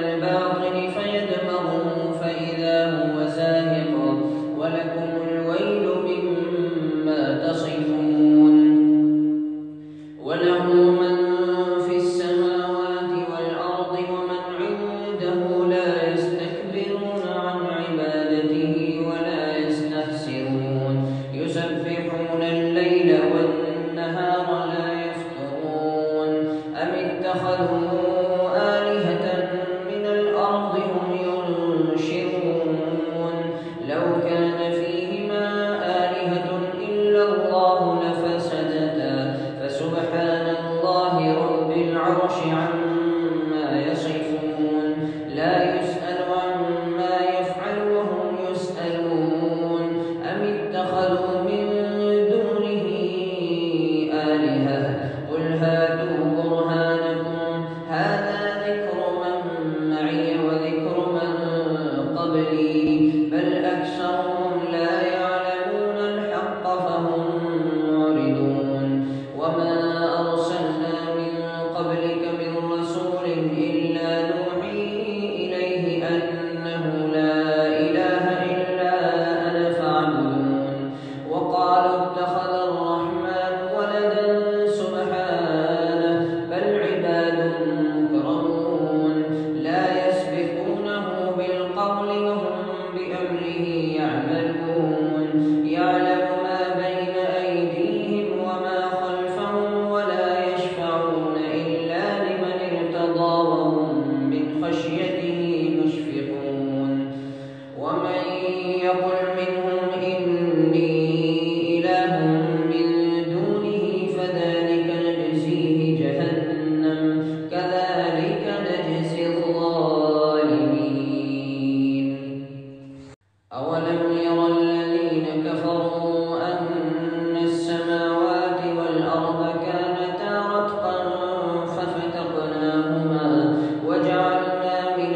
الباطل فيدمغه فإذا هو زاهق ولكم الويل مما تصفون وله من في السماوات والأرض ومن عنده لا يستكبرون عن عبادته ولا يستحسرون يسبحون الليل والنهار لا يفترون أم اتخذوا آلهة من الأرض هم ينشرون لو كان فيهما آلهة إلا الله لفسدتا فسبحان الله رب العرش عما يصفون لا يسأل عما يفعل وهم يسألون أم اتخذوا من دونه آلهة قل هاتوا برهانكم هذا ذكر من معي وذكر من قبلي بل أكثرهم لا يعلمون الحق فهم معرضون وما أرسلنا من قبلك من رسول إلا نوحي إليه أنه لا إله إلا أنا فاعبدون وقالوا اتخذ الرحمن ولدا سبحانه بل عباد مكرمون لا يسبقونه بالقول وهم بأمره يعملون يعلم ما بين أيديهم وما خلفهم ولا يشفعون إلا لمن ارتضى وهم من خشيته مشفقون ومن يقل منهم إني إله من دونه فذلك نجزيه جهنم كذلك نجزي الظالمين أولم ير الذين كفروا أن السماوات والأرض كانتا رتقا ففتقناهما وجعلنا من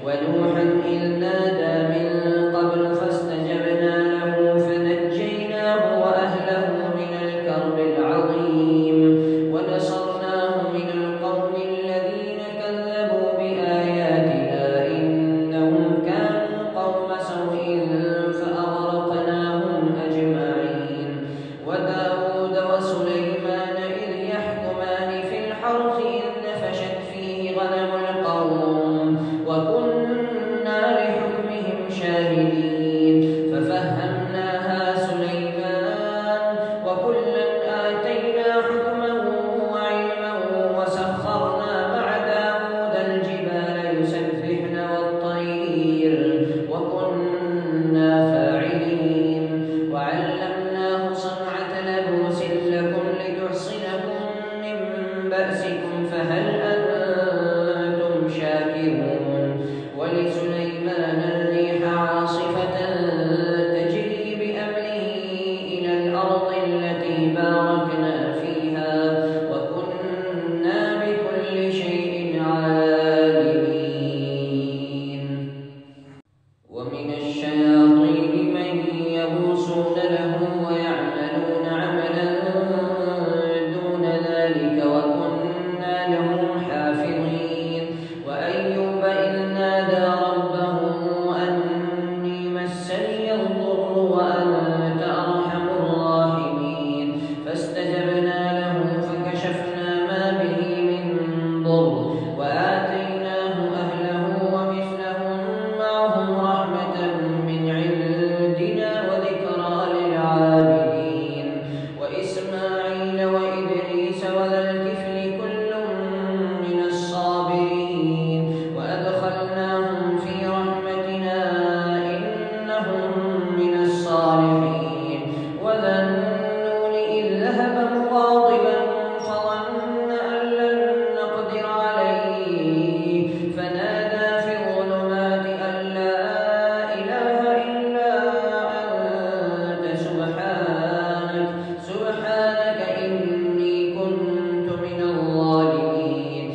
ونوحا إذ نادى من قبل فاستجبنا له فنجيناه وأهله من الكرب العظيم ونصرناه من القوم الذين كذبوا بآياتنا إنهم كانوا قوم سوء فأغرقناهم أجمعين وداود وسليمان إذ يحكمان في الحرث إذ نفشت فيه غنم القوم وكنا لحكمهم شاهدين ففهمناها سليمان وكلا آتينا حكما وعلما وسخرنا مع داود الجبال يسبحن والطير وكنا فاعلين وعلمناه صنعة لبوس لكم لتحصنكم من بأسكم فهل أنتم شاكرون ولسليمان الريح عاصفة تجري بأمره إلى الأرض التي باركنا فيها وكنا بكل شيء عالمين ومن الشياطين من يغوصون له ويعملون عملا دون ذلك وكنا لهم حافظين وأيوب إذ نادى ربه أني مسني الضر وأنت أرحم الراحمين فاستجبنا له فكشفنا ما به من ضر وآتيناه أهله ومثلهم معهم رحمة من عندنا وذكرى للعابدين وإسماعيل وإدريس وذا الكفل كل من الصابرين وأدخلناهم في رحمتنا إنهم من الصالحين وذا النون إذ ذهب مغاضبا فظن أن لن نقدر عليه فنادى في الظلمات أن لا إله إلا أنت سبحانك إني كنت من الظالمين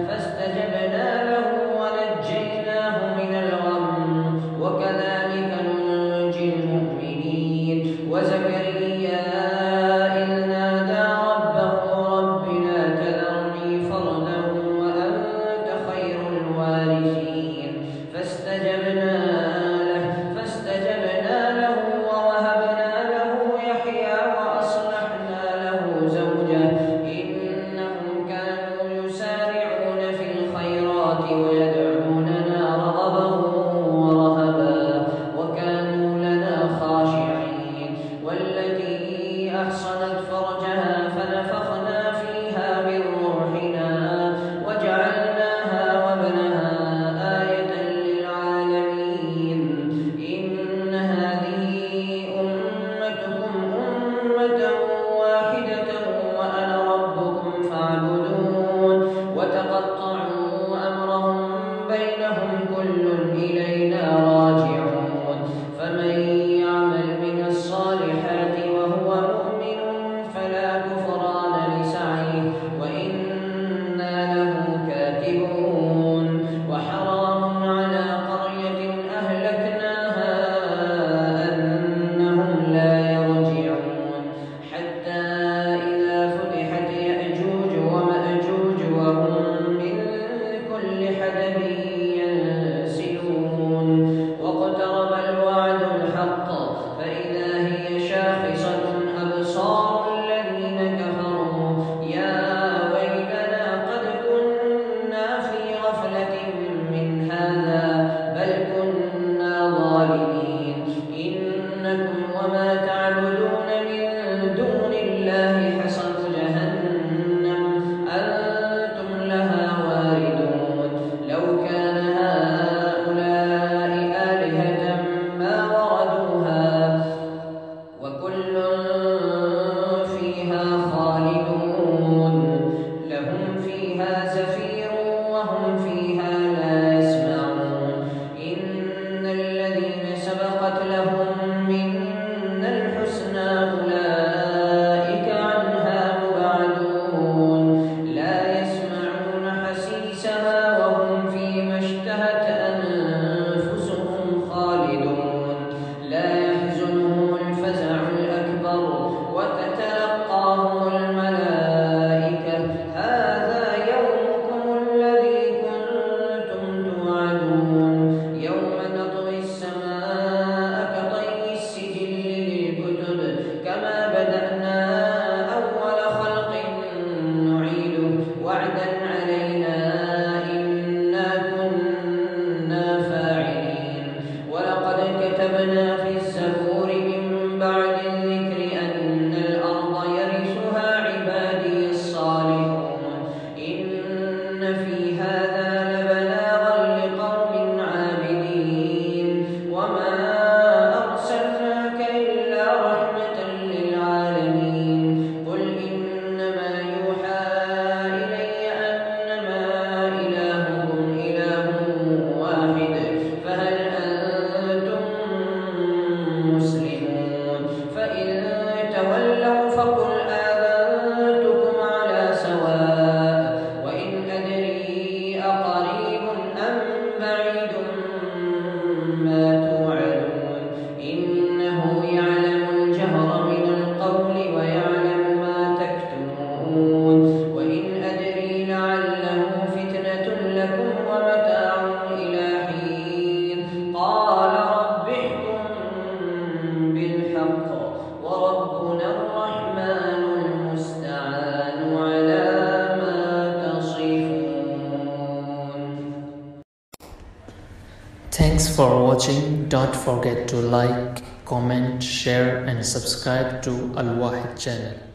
فاستجبنا له ونجيناه من الغم وكذلك ننجي المؤمنين وزكريا إذ نادى ربه رب لا تذرني فردا وأنت خير الوارثين فاستجبنا له ووهبنا له يحيى وأصلحنا له زوجه إنهم كانوا يسارعون في الخيرات ويدعوننا رغبا ورهبا وكانوا لنا خاشعين والتي أحصنت فرجها فنفخنا فيها من روحنا وجعلناها وابنها آية للعالمين إن هذه أمتكم أمة واحدة وأنا ربكم فاعبدون وتقطعوا أمرهم Thanks for watching. Don't forget to like, comment, share and subscribe to Al Wahid channel.